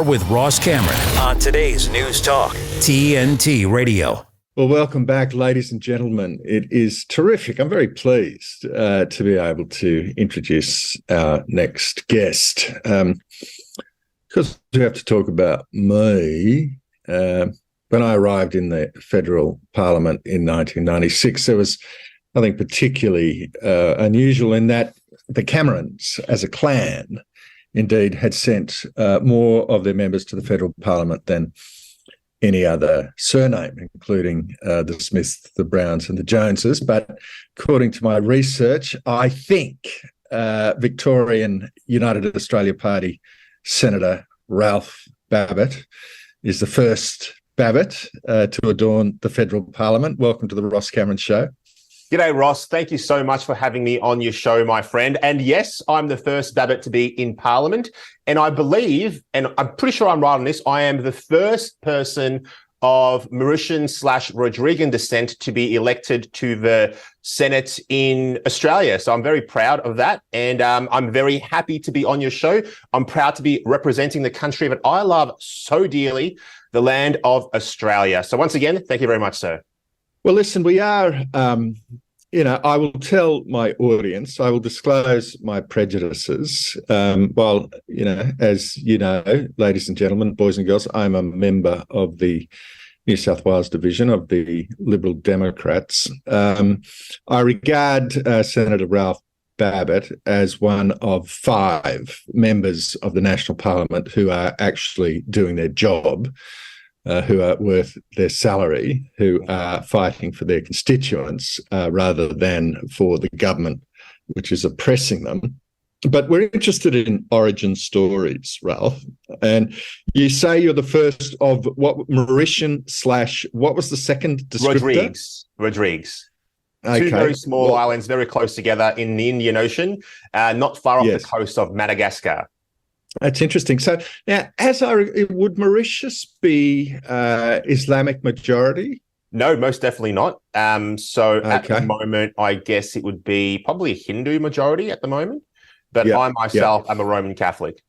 with Ross Cameron on today's News Talk, TNT Radio. Well, welcome back, ladies and gentlemen. It is terrific. I'm very pleased to be able to introduce our next guest. Because we have to talk about me. When I arrived in the federal parliament in 1996, there was nothing particularly unusual in that the Camerons, as a clan, indeed had sent more of their members to the federal parliament than any other surname, including the Smiths, the Browns and the Joneses. But according to my research, I think Victorian United Australia Party Senator Ralph Babet is the first Babet to adorn the federal parliament. Welcome to the Ross Cameron Show. G'day, Ross. Thank you so much for having me on your show, my friend. And yes, I'm the first Babet to be in Parliament. And I believe, and I'm pretty sure I'm right on this, I am the first person of Mauritian/Rodriguan descent to be elected to the Senate in Australia. So I'm very proud of that. And I'm very happy to be on your show. I'm proud to be representing the country that I love so dearly, the land of Australia. So once again, thank you very much, sir. Well, listen, we are, I will tell my audience, I will disclose my prejudices. As you know, ladies and gentlemen, boys and girls, I'm a member of the New South Wales division of the Liberal Democrats. I regard Senator Ralph Babet as one of 5 members of the National Parliament who are actually doing their job. Who are worth their salary, who are fighting for their constituents rather than for the government, which is oppressing them. But we're interested in origin stories, Ralph. And you say you're the first of what, Mauritian/ what was the second descriptor? Rodrigues. Okay. 2 very small islands, very close together in the Indian Ocean, not far off the coast of Madagascar. That's interesting. So now, would Mauritius be Islamic majority? No, most definitely not. At the moment, I guess it would be probably a Hindu majority at the moment. But I myself am a Roman Catholic.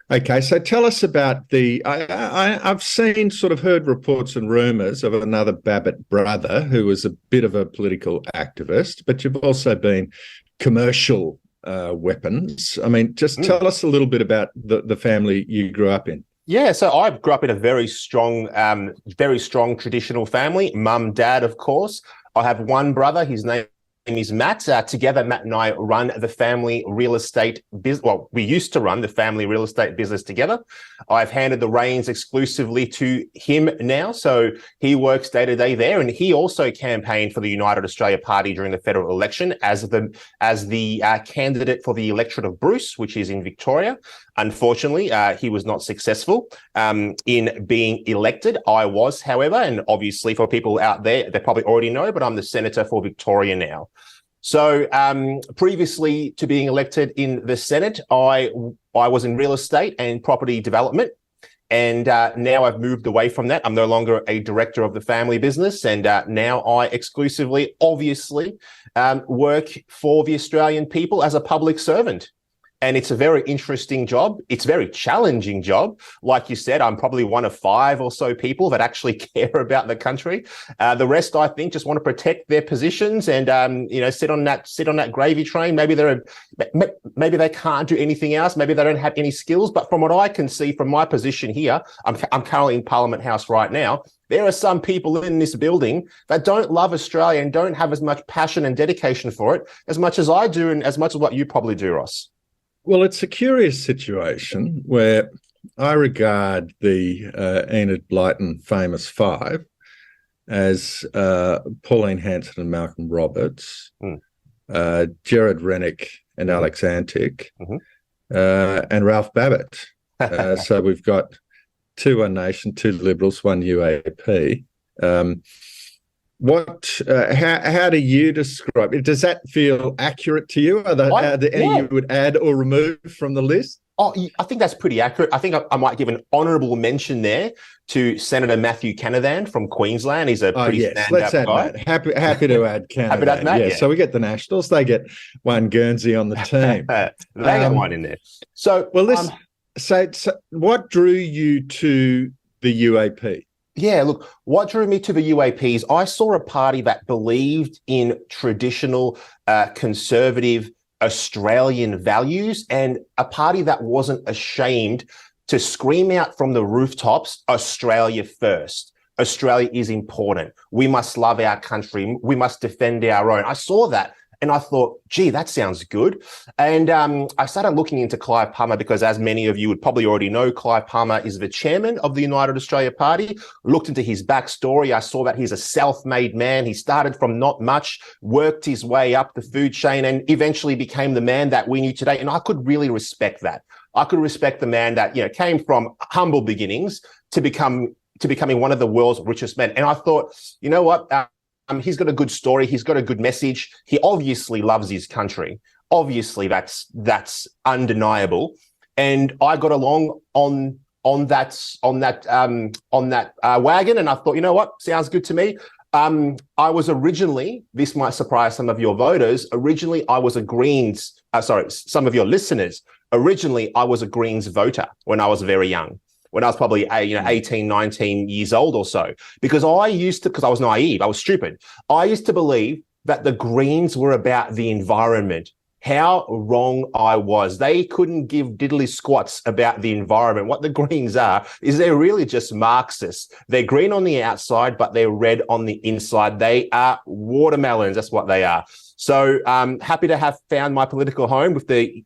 Okay, so tell us about I've heard reports and rumours of another Babet brother who was a bit of a political activist, but you've also been commercial weapons. I mean, just tell us a little bit about the family you grew up in. Yeah, so I grew up in a very strong traditional family. Mum, dad, of course. I have one brother. His name is Matt. Together, Matt and I run the family real estate business. Well, we used to run the family real estate business together. I've handed the reins exclusively to him now. So he works day to day there. And he also campaigned for the United Australia Party during the federal election as the candidate for the electorate of Bruce, which is in Victoria. Unfortunately, he was not successful in being elected. I was, however, and obviously for people out there, they probably already know, but I'm the Senator for Victoria now. So previously to being elected in the Senate, I was in real estate and property development. And now I've moved away from that. I'm no longer a director of the family business. And now I exclusively, obviously, work for the Australian people as a public servant. And it's a very interesting job. It's a very challenging job. Like you said, I'm probably one of 5 or so people that actually care about the country. The rest, I think, just want to protect their positions and sit on that gravy train. Maybe they can't do anything else. Maybe they don't have any skills. But from what I can see from my position here, I'm currently in Parliament House right now. There are some people in this building that don't love Australia and don't have as much passion and dedication for it as much as I do and as much as what you probably do, Ross. Well, it's a curious situation where I regard the Enid Blyton famous 5 as Pauline Hanson and Malcolm Roberts, Gerard Rennick and Alex Antic, and Ralph Babet. So we've got 2 One Nation, 2 Liberals, 1 UAP. How do you describe it? Does that feel accurate to you? Are there any you would add or remove from the list? Oh, I think that's pretty accurate. I think I might give an honourable mention there to Senator Matthew Canavan from Queensland. He's a pretty stand-up guy. Matt. Happy to add Canavan. Happy to add Matt, So we get the Nationals. They get one Guernsey on the team. They got one in there. So, well, listen. So what drew you to the UAP? Yeah, look, what drew me to the UAP is I saw a party that believed in traditional conservative Australian values, and a party that wasn't ashamed to scream out from the rooftops, Australia first. Australia is important. We must love our country. We must defend our own. I saw that and I thought, gee, that sounds good. And I started looking into Clive Palmer because, as many of you would probably already know, Clive Palmer is the chairman of the United Australia Party. Looked into his backstory. I saw that he's a self-made man. He started from not much, worked his way up the food chain, and eventually became the man that we knew today. And I could really respect that. I could respect the man that, came from humble beginnings to becoming one of the world's richest men. And I thought, you know what? He's got a good story. He's got a good message. He obviously loves his country. Obviously, that's undeniable. And I got along on that wagon, and I thought, you know what? Sounds good to me. I was originally, this might surprise some of your voters. Originally, I was a Greens. Some of your listeners. Originally, I was a Greens voter when I was very young. When I was probably 18, 19 years old or so, because I was naive, I was stupid. I used to believe that the Greens were about the environment. How wrong I was. They couldn't give diddly squats about the environment. What the Greens are is they're really just Marxists. They're green on the outside, but they're red on the inside. They are watermelons. That's what they are. So happy to have found my political home with the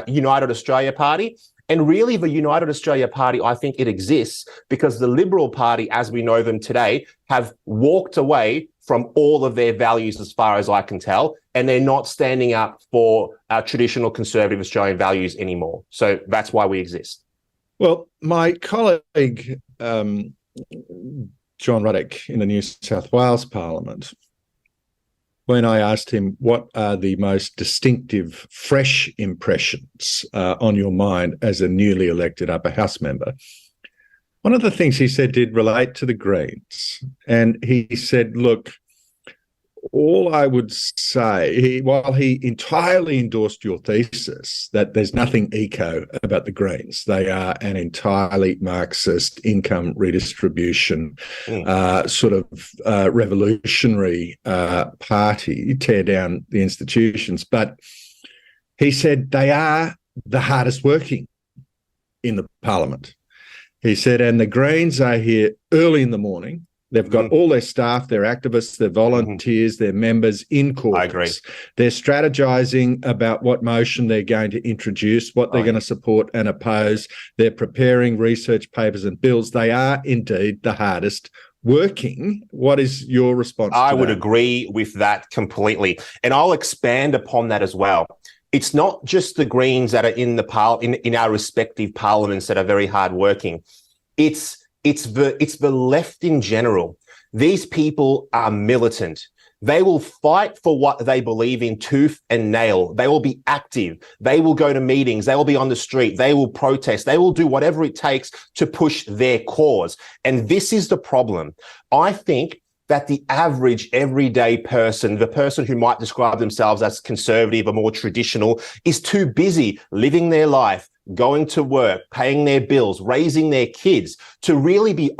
United Australia Party. And really, the United Australia Party, I think it exists because the Liberal Party, as we know them today, have walked away from all of their values as far as I can tell, and they're not standing up for traditional conservative Australian values anymore. So that's why we exist. Well, my colleague, John Ruddock in the New South Wales Parliament, when I asked him what are the most distinctive, fresh impressions on your mind as a newly elected upper house member, one of the things he said did relate to the Greens. And he said, look, all I would say, while he entirely endorsed your thesis that there's nothing eco about the Greens, they are an entirely Marxist income redistribution revolutionary party, tear down the institutions. But he said they are the hardest working in the parliament. He said, and the Greens are here early in the morning. They've got all their staff, their activists, their volunteers, their members in caucus. I agree. They're strategizing about what motion they're going to introduce, what they're going to support and oppose. They're preparing research papers and bills. They are indeed the hardest working. What is your response to that? I would agree with that completely. And I'll expand upon that as well. It's not just the Greens that are in our respective parliaments that are very hardworking. It's the left in general. These people are militant. They will fight for what they believe in tooth and nail. They will be active. They will go to meetings. They will be on the street. They will protest. They will do whatever it takes to push their cause. And this is the problem. I think that the average everyday person, the person who might describe themselves as conservative or more traditional, is too busy living their life, going to work, paying their bills, raising their kids, to really be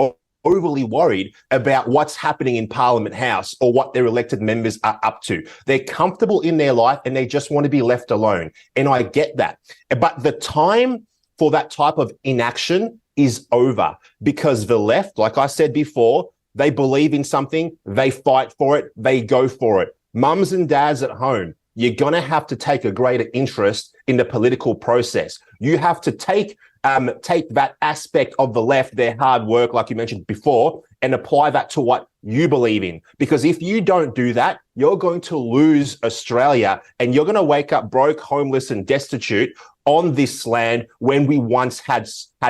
overly worried about what's happening in Parliament House or what their elected members are up to. They're comfortable in their life and they just want to be left alone. And I get that. But the time for that type of inaction is over because the left, like I said before, they believe in something, they fight for it, they go for it. Mums and dads at home, you're going to have to take a greater interest in the political process. You have to take that aspect of the left, their hard work, like you mentioned before, and apply that to what you believe in. Because if you don't do that, you're going to lose Australia and you're going to wake up broke, homeless, and destitute on this land when we once had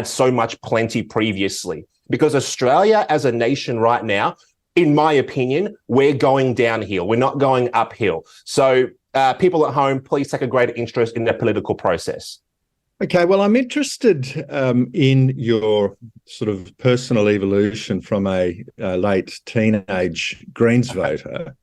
so much plenty previously. Because Australia as a nation right now, in my opinion, we're going downhill. We're not going uphill. So people at home, please take a greater interest in the political process. Okay, well, I'm interested in your sort of personal evolution from a late teenage Greens voter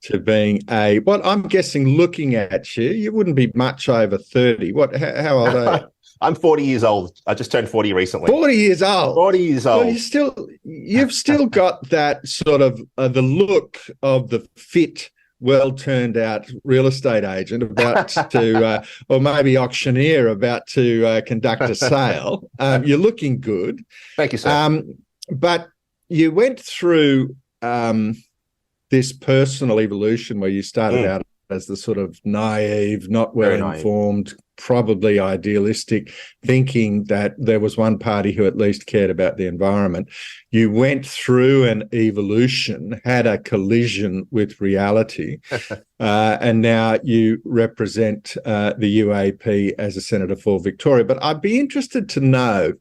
to being what I'm guessing, looking at you, you wouldn't be much over 30. How old are you? I'm 40 years old. I just turned 40 recently. 40 years old. 40 years old. Well, you've still got that sort of the look of the fit, well turned out real estate agent about to, or maybe auctioneer about to conduct a sale. You're looking good. Thank you, sir. But you went through this personal evolution where you started out as the sort of naive, not well-informed, probably idealistic, thinking that there was one party who at least cared about the environment. You went through an evolution, had a collision with reality, and now you represent the UAP as a senator for Victoria. But I'd be interested to know,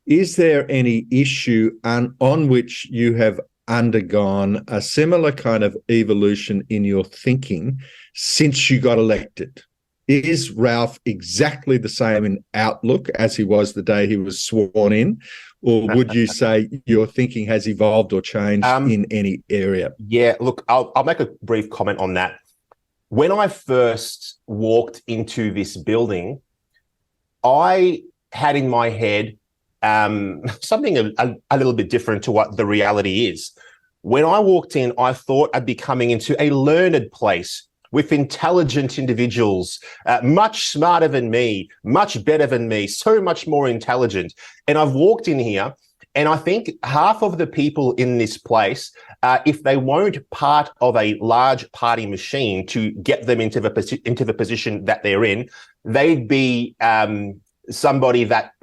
is there any issue on which you have undergone a similar kind of evolution in your thinking since you got elected? Is Ralph exactly the same in outlook as he was the day he was sworn in? Or would you say your thinking has evolved or changed in any area? Yeah, look, I'll make a brief comment on that. When I first walked into this building, I had in my head something a little bit different to what the reality is. When I walked in, I thought I'd be coming into a learned place with intelligent individuals, much smarter than me, much better than me, so much more intelligent. And I've walked in here, and I think half of the people in this place, if they weren't part of a large party machine to get them into the position that they're in, they'd be somebody that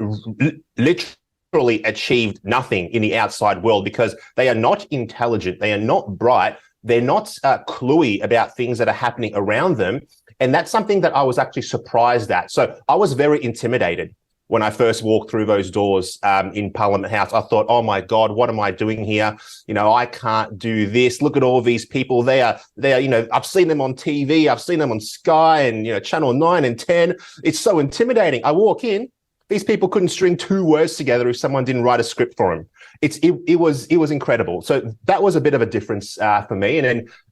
literally achieved nothing in the outside world because they are not intelligent, they are not bright, they're not cluey about things that are happening around them. And that's something that I was actually surprised at. So I was very intimidated when I first walked through those doors in Parliament House. I thought, oh my God, what am I doing here? You know, I can't do this. Look at all these people. They are, you know, I've seen them on TV. I've seen them on Sky and, you know, Channel 9 and 10. It's so intimidating. I walk in, these people couldn't string two words together if someone didn't write a script for them. It was incredible. So that was a bit of a difference for me.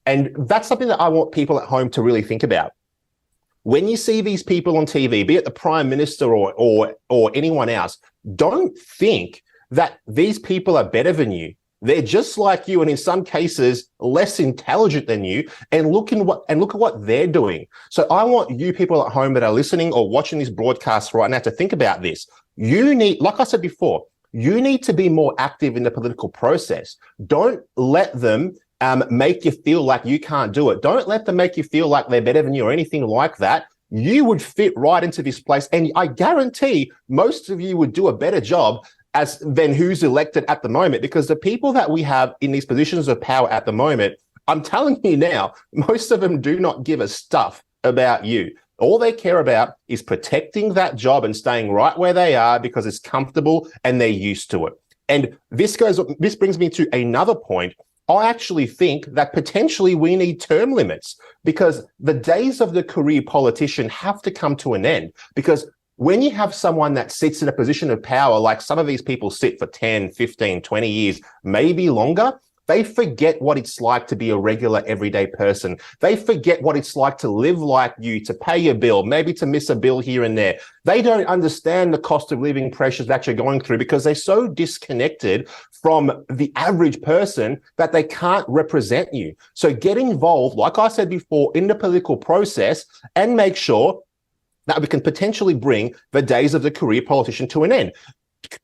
And that's something that I want people at home to really think about. When you see these people on TV, be it the Prime Minister or anyone else, don't think that these people are better than you. They're just like you, and in some cases, less intelligent than you. And look at what they're doing. So I want you people at home that are listening or watching this broadcast right now to think about this. You need, like I said before, you need to be more active in the political process. Don't let them make you feel like you can't do it. Don't let them make you feel like they're better than you or anything like that. You would fit right into this place. And I guarantee most of you would do a better job than who's elected at the moment, because the people that we have in these positions of power at the moment, I'm telling you now, most of them do not give a stuff about you. All they care about is protecting that job and staying right where they are because it's comfortable and they're used to it. And this brings me to another point. I actually think that potentially we need term limits because the days of the career politician have to come to an end. Because when you have someone that sits in a position of power, like some of these people sit for 10, 15, 20 years, maybe longer, they forget what it's like to be a regular everyday person. They forget what it's like to live like you, to pay your bill, maybe to miss a bill here and there. They don't understand the cost of living pressures that you're going through because they're so disconnected from the average person that they can't represent you. So get involved, like I said before, in the political process and make sure that we can potentially bring the days of the career politician to an end.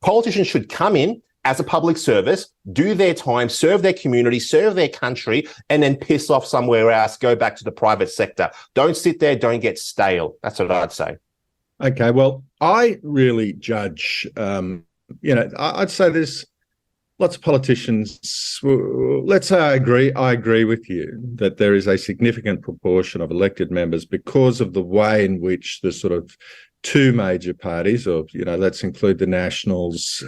Politicians should come in as a public service, do their time, serve their community, serve their country, and then piss off somewhere else, go back to the private sector. Don't sit there, don't get stale. That's what I'd say. Okay, well, I really judge, I'd say there's lots of politicians. Let's say I agree with you that there is a significant proportion of elected members because of the way in which the sort of two major parties, or, let's include the Nationals,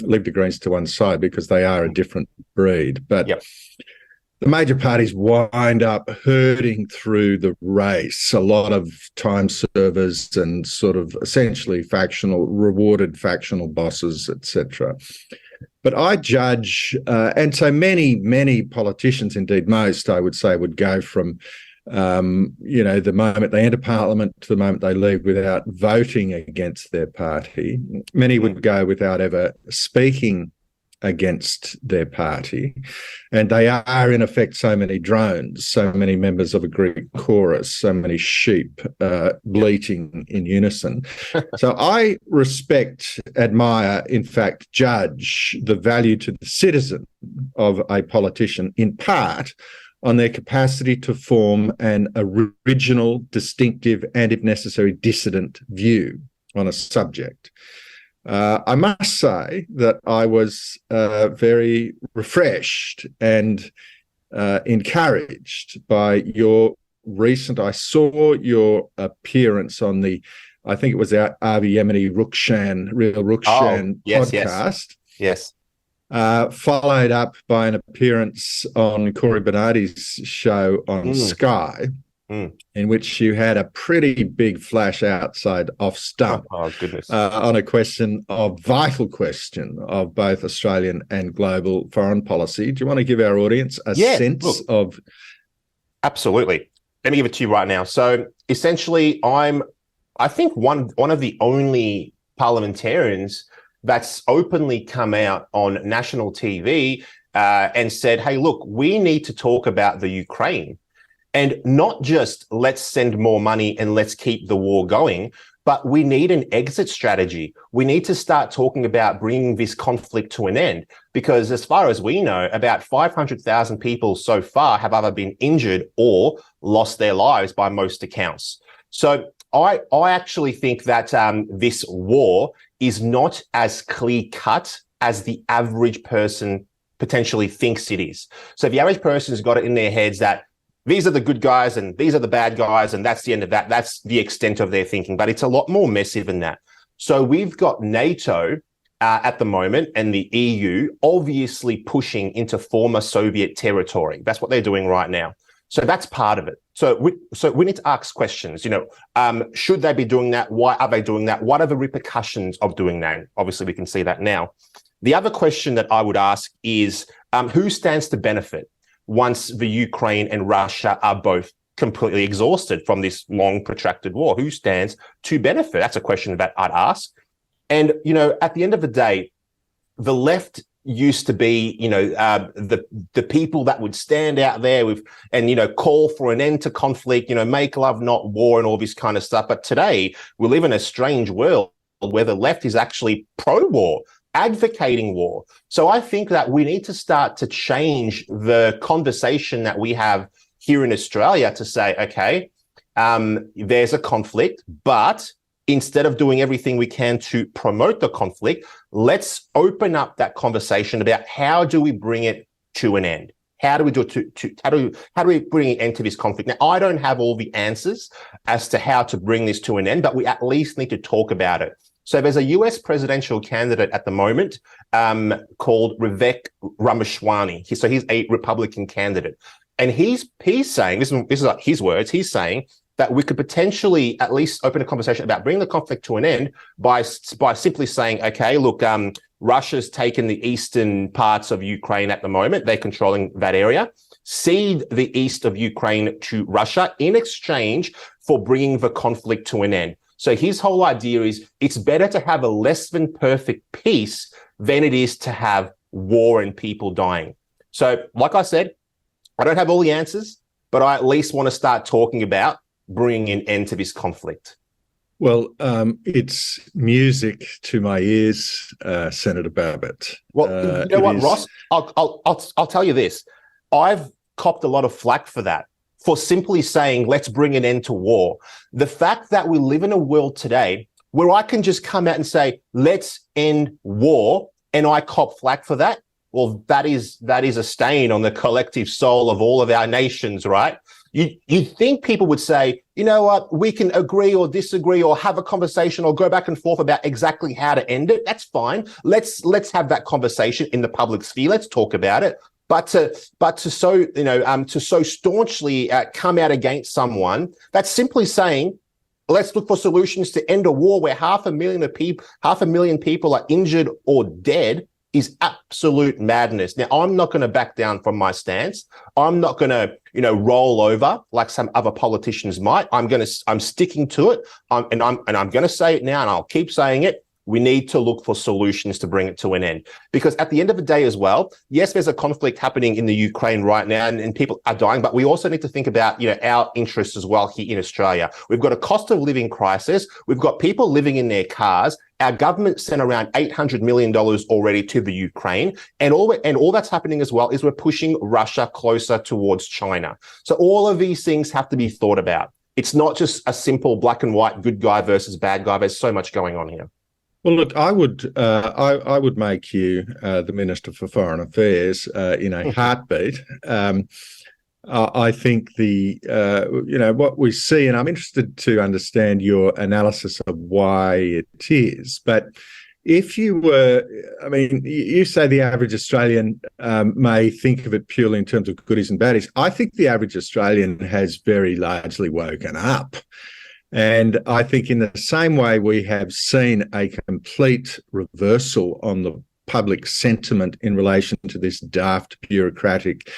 leave the Greens to one side because they are a different breed. But yep. The major parties wind up herding through the race, a lot of time servers and sort of essentially rewarded factional bosses, etc. But I judge, and so many politicians, indeed most, I would say, would go from The moment they enter Parliament to the moment they leave without voting against their party. Many would go without ever speaking against their party. And they are, in effect, so many drones, so many members of a Greek chorus, so many sheep bleating in unison. So I respect, admire, in fact, judge the value to the citizen of a politician, in part, on their capacity to form an original, distinctive, and, if necessary, dissident view on a subject. I must say that I was very refreshed and encouraged by your recent, I saw your appearance on the, I think it was our Avi Yemeni Rukshan, Real Rukshan podcast. Yes. Followed up by an appearance on Corey Bernardi's show on Sky, in which you had a pretty big flash outside off stump goodness. On a vital question of both Australian and global foreign policy. Do you want to give our audience a sense of? Absolutely. Let me give it to you right now. So essentially, I think one of the only parliamentarians that's openly come out on national TV and said, hey, look, we need to talk about the Ukraine. And not just let's send more money and let's keep the war going, but we need an exit strategy. We need to start talking about bringing this conflict to an end, because as far as we know, about 500,000 people so far have either been injured or lost their lives by most accounts. So I actually think that this war is not as clear-cut as the average person potentially thinks it is. So if the average person has got it in their heads that these are the good guys and these are the bad guys and that's the end of that, that's the extent of their thinking. But it's a lot more messy than that. So we've got NATO at the moment and the EU obviously pushing into former Soviet territory. That's what they're doing right now. So that's part of it. So we need to ask questions, should they be doing that? Why are they doing that? What are the repercussions of doing that? Obviously, we can see that now. The other question that I would ask is, who stands to benefit once the Ukraine and Russia are both completely exhausted from this long, protracted war? Who stands to benefit? That's a question that I'd ask. And, at the end of the day, the left used to be, the people that would stand out there with and, call for an end to conflict, make love, not war, and all this kind of stuff. But today we live in a strange world where the left is actually pro-war, advocating war. So I think that we need to start to change the conversation that we have here in Australia to say, okay, there's a conflict, but instead of doing everything we can to promote the conflict, let's open up that conversation about how do we bring it to an end? How do we do it how do we bring an end to this conflict? Now, I don't have all the answers as to how to bring this to an end, but we at least need to talk about it. So there's a US presidential candidate at the moment called Vivek Ramaswamy. So he's a Republican candidate. And he's saying, this is like his words, he's saying that we could potentially at least open a conversation about bringing the conflict to an end by simply saying, okay, look, Russia's taken the eastern parts of Ukraine at the moment. They're controlling that area. Cede the east of Ukraine to Russia in exchange for bringing the conflict to an end. So his whole idea is it's better to have a less than perfect peace than it is to have war and people dying. So like I said, I don't have all the answers, but I at least want to start talking about bringing an end to this conflict. Well, it's music to my ears, Senator Babet. Well, you know what, Ross? I'll tell you this. I've copped a lot of flack for that, for simply saying, let's bring an end to war. The fact that we live in a world today where I can just come out and say, let's end war, and I cop flack for that, well, that is a stain on the collective soul of all of our nations, right? You'd think people would say, you know what, we can agree or disagree or have a conversation or go back and forth about exactly how to end it. That's fine. Let's have that conversation in the public sphere. Let's talk about it. But to so staunchly come out against someone, that's simply saying, let's look for solutions to end a war where 500,000 people are injured or dead, is absolute madness. Now, I'm not going to back down from my stance. I'm not going to, roll over like some other politicians might. I'm sticking to it. I'm going to say it now, and I'll keep saying it. We need to look for solutions to bring it to an end. Because at the end of the day as well, yes, there's a conflict happening in the Ukraine right now and people are dying, but we also need to think about, our interests as well here in Australia. We've got a cost of living crisis. We've got people living in their cars. Our government sent around $800 million already to the Ukraine. And all that's happening as well is we're pushing Russia closer towards China. So all of these things have to be thought about. It's not just a simple black and white, good guy versus bad guy. There's so much going on here. Well, look, I would make you the Minister for Foreign Affairs in a heartbeat. I think what we see, and I'm interested to understand your analysis of why it is. But if you were, you say the average Australian may think of it purely in terms of goodies and baddies. I think the average Australian has very largely woken up. And I think in the same way we have seen a complete reversal on the public sentiment in relation to this daft, bureaucratic,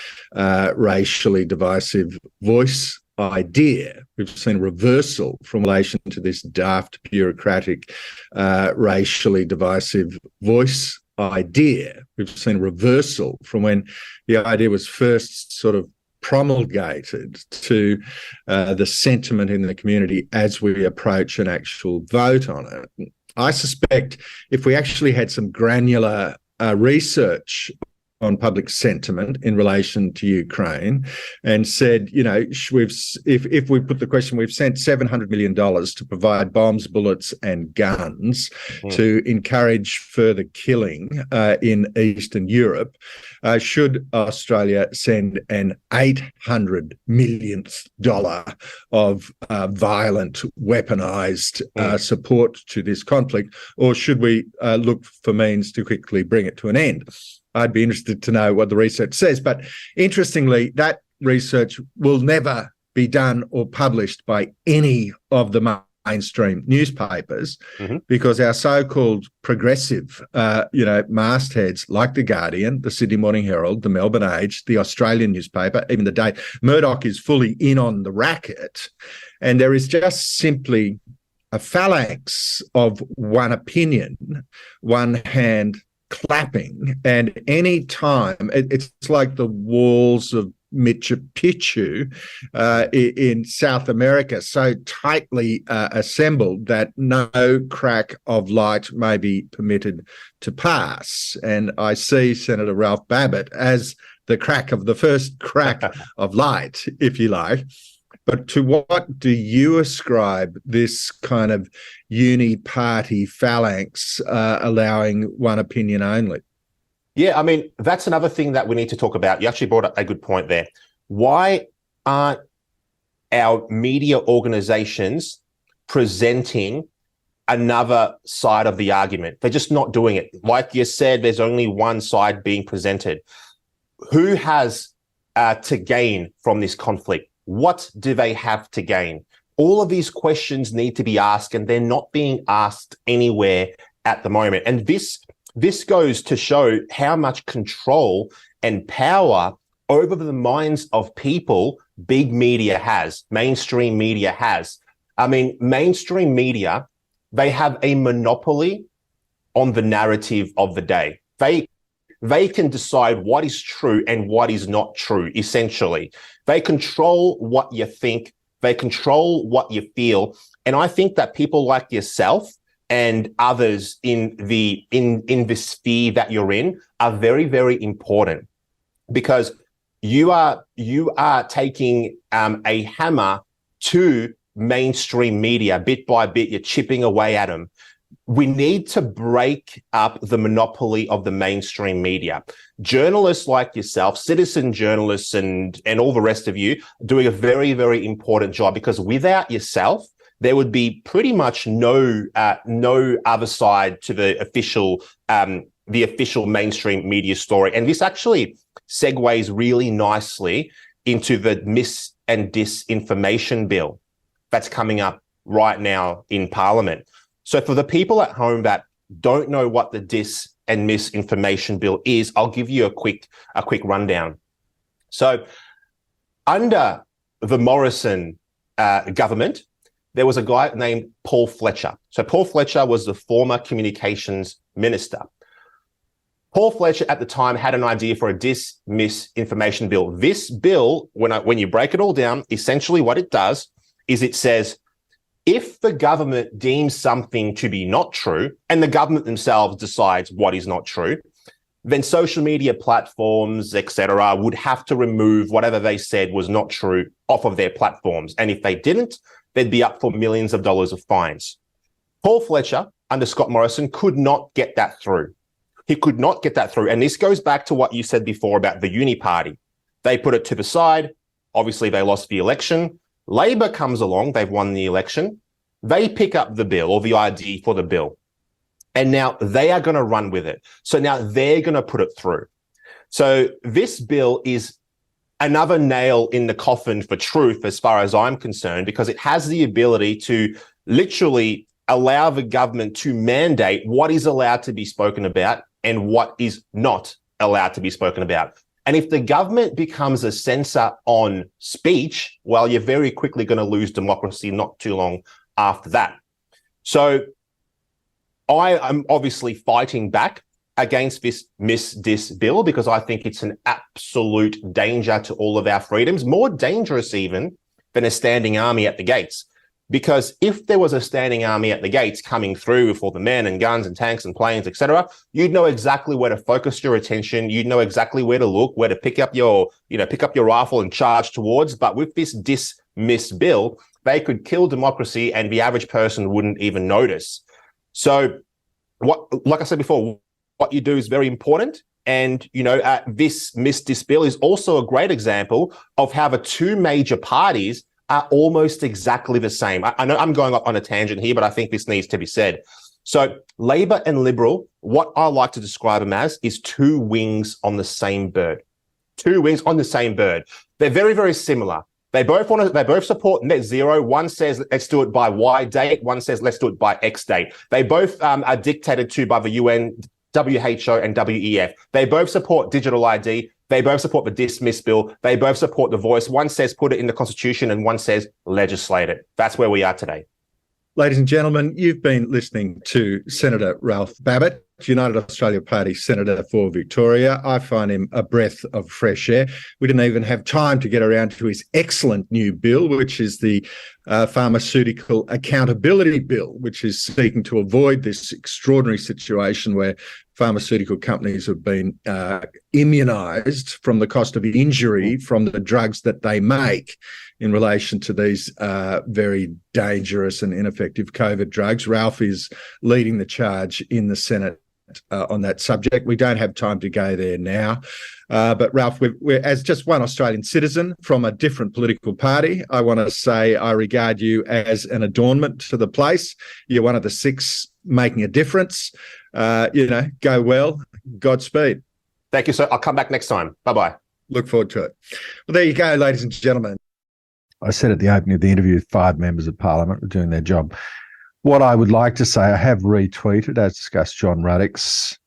racially divisive voice idea. We've seen a reversal from relation to this daft, bureaucratic, racially divisive voice idea. We've seen a reversal from when the idea was first sort of promulgated to the sentiment in the community as we approach an actual vote on it. I suspect if we actually had some granular research on public sentiment in relation to Ukraine and said, if we put the question, we've sent $700 million to provide bombs, bullets and guns to encourage further killing in Eastern Europe, should Australia send an $800 millionth of violent, weaponised support to this conflict, or should we look for means to quickly bring it to an end? I'd be interested to know what the research says. But interestingly, that research will never be done or published by any of the mainstream newspapers because our so-called progressive, mastheads like The Guardian, the Sydney Morning Herald, the Melbourne Age, the Australian newspaper, even the Day, Murdoch is fully in on the racket. And there is just simply a phalanx of one opinion, one hand clapping, and any time it's like the walls of Machu Picchu in South America, so tightly assembled that no crack of light may be permitted to pass. And I see Senator Ralph Babet as the first crack of light, if you like. But to what do you ascribe this kind of uni-party phalanx allowing one opinion only? Yeah, that's another thing that we need to talk about. You actually brought up a good point there. Why aren't our media organizations presenting another side of the argument? They're just not doing it. Like you said, there's only one side being presented. Who has to gain from this conflict? What do they have to gain? All of these questions need to be asked, and they're not being asked anywhere at the moment. And this goes to show how much control and power over the minds of people big media has, mainstream media has. Mainstream media, they have a monopoly on the narrative of the day. They can decide what is true and what is not true, essentially. They control what you think. They control what you feel. And I think that people like yourself and others in the sphere that you're in are very, very important, because you are taking a hammer to mainstream media bit by bit. You're chipping away at them. We need to break up the monopoly of the mainstream media. Journalists like yourself, citizen journalists and all the rest of you, doing a very, very important job, because without yourself, there would be pretty much no other side to the official mainstream media story. And this actually segues really nicely into the mis and disinformation bill that's coming up right now in Parliament. So for the people at home that don't know what the dis and misinformation bill is, I'll give you a quick rundown. So under the Morrison government, there was a guy named Paul Fletcher. So Paul Fletcher was the former communications minister. Paul Fletcher at the time had an idea for a dis-misinformation bill. This bill, when you break it all down, essentially what it does is it says, if the government deems something to be not true, and the government themselves decides what is not true, then social media platforms, etc., would have to remove whatever they said was not true off of their platforms. And if they didn't, they'd be up for millions of dollars of fines. Paul Fletcher, under Scott Morrison, could not get that through. He could not get that through. And this goes back to what you said before about the uni party. They put it to the side. Obviously, they lost the election. Labor comes along. They've won the election. They pick up the bill or the ID for the bill. And now they are going to run with it. So now they're going to put it through. So this bill is another nail in the coffin for truth, as far as I'm concerned, because it has the ability to literally allow the government to mandate what is allowed to be spoken about and what is not allowed to be spoken about. And if the government becomes a censor on speech, well, you're very quickly going to lose democracy not too long after that. So I am obviously fighting back against this dis bill because I think it's an absolute danger to all of our freedoms, more dangerous even than a standing army at the gates. Because if there was a standing army at the gates coming through with all the men and guns and tanks and planes, etc., you'd know exactly where to focus your attention. You'd know exactly where to look, where to pick up your rifle and charge towards. But with this dismiss bill, they could kill democracy and the average person wouldn't even notice. So like I said before, what you do is very important. And, this bill is also a great example of how the two major parties are almost exactly the same. I know I'm going on a tangent here, but I think this needs to be said. So Labor and Liberal, what I like to describe them as is two wings on the same bird. Two wings on the same bird. They're very, very similar. They both support net zero. One says, let's do it by Y date. One says, let's do it by X date. They both are dictated to by the UN, WHO, and WEF. They both support digital ID. They both support the dismiss bill. They both support the voice. One says put it in the Constitution and one says legislate it. That's where we are today. Ladies and gentlemen, you've been listening to Senator Ralph Babet, United Australia Party Senator for Victoria. I find him a breath of fresh air. We didn't even have time to get around to his excellent new bill, which is the Pharmaceutical Accountability Bill, which is seeking to avoid this extraordinary situation where pharmaceutical companies have been immunised from the cost of injury from the drugs that they make in relation to these very dangerous and ineffective COVID drugs. Ralph is leading the charge in the Senate on that subject. We don't have time to go there now. But Ralph, we're, as just one Australian citizen from a different political party, I want to say I regard you as an adornment to the place. You're one of the six making a difference. Go well. Godspeed. Thank you, sir. I'll come back next time. Bye-bye. Look forward to it. Well, there you go, ladies and gentlemen. I said at the opening of the interview, 5 members of Parliament were doing their job. What I would like to say, I have retweeted, as discussed, John Ruddock's